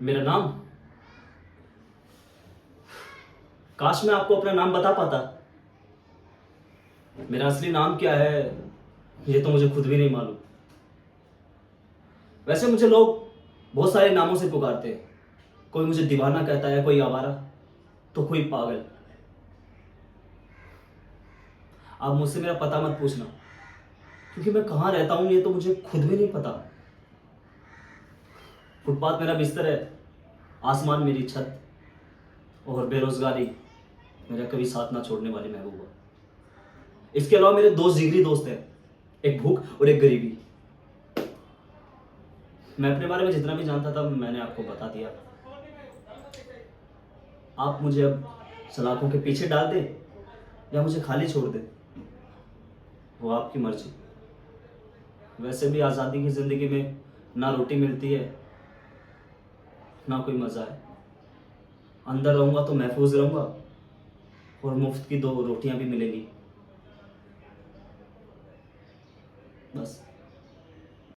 मेरा नाम, काश मैं आपको अपना नाम बता पाता। मेरा असली नाम क्या है ये तो मुझे खुद भी नहीं मालूम। वैसे मुझे लोग बहुत सारे नामों से पुकारते हैं। कोई मुझे दीवाना कहता है, कोई आवारा, तो कोई पागल। आप मुझसे मेरा पता मत पूछना, क्योंकि मैं कहाँ रहता हूँ ये तो मुझे खुद भी नहीं पता। फुटपाथ मेरा बिस्तर है, आसमान मेरी छत, और बेरोजगारी मेरा कभी साथ ना छोड़ने वाली महबूबा। इसके अलावा मेरे दो जिगरी दोस्त हैं, एक भूख और एक गरीबी। मैं अपने बारे में जितना भी जानता था मैंने आपको बता दिया। आप मुझे अब सलाखों के पीछे डाल दें या मुझे खाली छोड़ दें, वो आपकी मर्जी। वैसे भी आज़ादी की ज़िंदगी में ना रोटी मिलती है ना कोई मज़ा है। अंदर रहूँगा तो महफूज रहूँगा, और मुफ्त की दो रोटियां भी मिलेंगी, बस।